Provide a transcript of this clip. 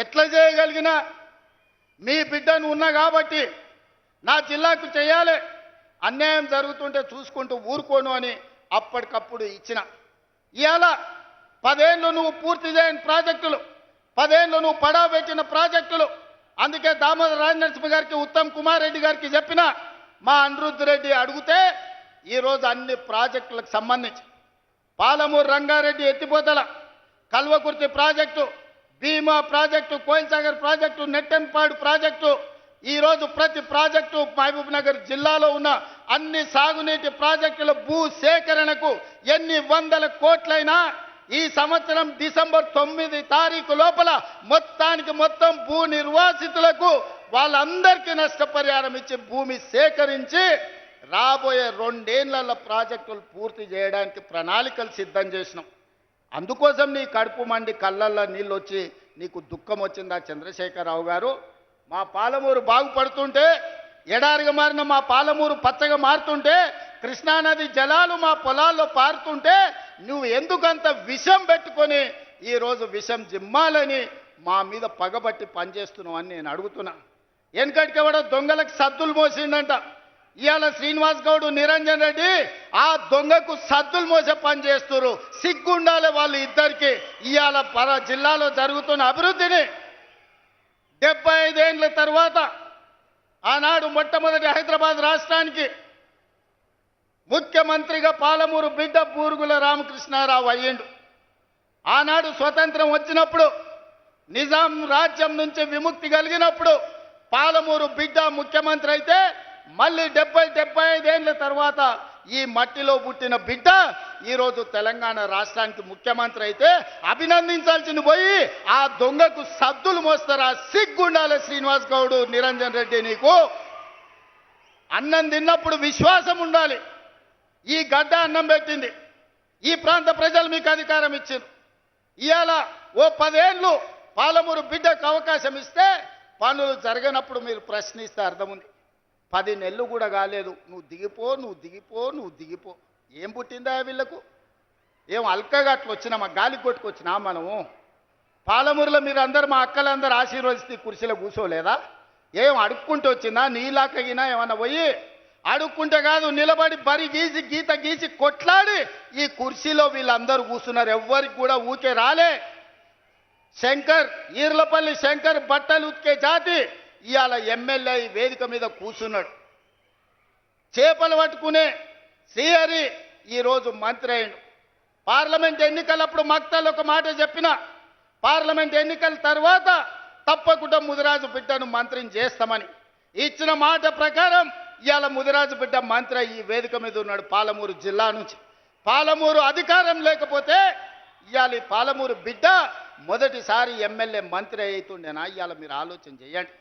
ఎట్లా చేయగలిగినా మీ బిడ్డను ఉన్నా కాబట్టి నా జిల్లాకు చేయాలి, అన్యాయం జరుగుతుంటే చూసుకుంటూ ఊరుకోను అని అప్పటికప్పుడు ఇచ్చిన. ఇవాళ 10 ఏళ్ళు నువ్వు పూర్తి చేయని ప్రాజెక్టులు, 10 ఏళ్ళు నువ్వు పడా పెట్టిన ప్రాజెక్టులు. అందుకే దామోదర రాజనరసింహ గారికి, ఉత్తమ్ కుమార్ రెడ్డి గారికి చెప్పిన, మా అనిరుద్ధ్ రెడ్డి అడిగితే ఈరోజు అన్ని ప్రాజెక్టులకు సంబంధించి పాలమూరు రంగారెడ్డి ఎత్తిపోతల, కల్వకుర్తి ప్రాజెక్టు, భీమా ప్రాజెక్టు, కోయిల్సాగర్ ప్రాజెక్టు, నెట్టెన్పాడు ప్రాజెక్టు, ఈరోజు ప్రతి ప్రాజెక్టు మహబూబ్ నగర్ జిల్లాలో ఉన్న అన్ని సాగునీటి ప్రాజెక్టుల భూ సేకరణకు ఎన్ని వందల కోట్లైనా ఈ సంవత్సరం డిసెంబర్ 9 తారీఖు లోపల మొత్తం భూ నిర్వాసితులకు వాళ్ళందరికీ నష్టపరిహారం ఇచ్చి భూమి సేకరించి రాబోయే 2 ఏళ్ల ప్రాజెక్టులు పూర్తి చేయడానికి ప్రణాళికలు సిద్ధం చేసినాం. అందుకోసం నీ కడుపు మండి కళ్ళల్లో నీళ్ళు వచ్చి నీకు దుఃఖం వచ్చిందా చంద్రశేఖరరావు గారు? మా పాలమూరు బాగుపడుతుంటే, ఎడారిగా మారిన మా పాలమూరు పచ్చగా మారుతుంటే, కృష్ణానది జలాలు మా పొలాల్లో పారుతుంటే నువ్వు ఎందుకంత విషం పెట్టుకొని ఈరోజు విషం జిమ్మాలని మా మీద పగబట్టి పనిచేస్తున్నావు అని నేను అడుగుతున్నా. వెనకటికి ఎవడో దొంగలకు సద్దులు మోసిందంట. ఇవాళ శ్రీనివాస్ గౌడ్, నిరంజన్ రెడ్డి ఆ దొంగకు సద్దులు మోసే పని చేస్తున్నారు. సిగ్గుండాలి వాళ్ళు ఇద్దరికి. ఇవాళ జిల్లాలో జరుగుతున్న అభివృద్ధిని 75 ఏళ్ల తర్వాత ఆనాడు మొట్టమొదటి హైదరాబాద్ రాష్ట్రానికి ముఖ్యమంత్రిగా పాలమూరు బిడ్డ బూరుగుల రామకృష్ణారావు అయ్యిండు. ఆనాడు స్వతంత్రం వచ్చినప్పుడు, నిజాం రాజ్యం నుంచి విముక్తి కలిగినప్పుడు పాలమూరు బిడ్డ ముఖ్యమంత్రి అయితే, మళ్ళీ 75 ఏళ్ల తర్వాత ఈ మట్టిలో పుట్టిన బిడ్డ ఈరోజు తెలంగాణ రాష్ట్రానికి ముఖ్యమంత్రి అయితే అభినందించాల్సింది పోయి ఆ దొంగకు సద్దులు మోస్తారా? సిగ్గుండాలి శ్రీనివాస్ గౌడ్, నిరంజన్ రెడ్డి. నీకు అన్నం తిన్నప్పుడు విశ్వాసం ఉండాలి. ఈ గడ్డ అన్నం పెట్టింది, ఈ ప్రాంత ప్రజలు మీకు అధికారం ఇచ్చారు. ఇవాళ ఓ 10 ఏళ్ళు పాలమూరు బిడ్డకు అవకాశం ఇస్తే పనులు జరగనప్పుడు మీరు ప్రశ్నిస్తే అర్థం ఉంది. 10 నెలలు కూడా కాలేదు, నువ్వు దిగిపో. ఏం పుట్టిందా వీళ్ళకు? ఏం అల్కగా అట్లా వచ్చినామా? గాలి కొట్టుకొచ్చినా మనము? పాలమూరులో మీరు అందరు, మా అక్కలందరూ ఆశీర్వదిస్తే కుర్చీలో కూర్చోలేదా? ఏం అడుక్కుంటూ వచ్చిందా? నీలాకగినా ఏమన్నా పోయి అడుక్కుంటే కాదు, నిలబడి బరి గీసి గీత గీసి కొట్లాడి ఈ కుర్చీలో వీళ్ళందరూ కూర్చున్నారు. ఎవ్వరికి కూడా ఊకే రాలే. శంకర్, ఈర్లపల్లి శంకర్ బట్టలు ఉతికే జాతి ఇవాళ ఎమ్మెల్యే వేదిక మీద కూర్చున్నాడు. చేపలు పట్టుకునే శ్రీహరి ఈరోజు మంత్రి అయ్యాడు. పార్లమెంట్ ఎన్నికలప్పుడు మక్తలు ఒక మాట చెప్పిన, పార్లమెంట్ ఎన్నికల తర్వాత తప్పకుండా ముదిరాజు బిడ్డను మంత్రిని చేస్తామని ఇచ్చిన మాట ప్రకారం ఇవాళ ముదిరాజు బిడ్డ మంత్రి ఈ వేదిక మీద ఉన్నాడు పాలమూరు జిల్లా నుంచి. పాలమూరు అధికారం లేకపోతే ఇవాళ పాలమూరు బిడ్డ మొదటిసారి ఎమ్మెల్యే మంత్రి అవుతుండేనా? ఇవాళ మీరు ఆలోచన చేయండి.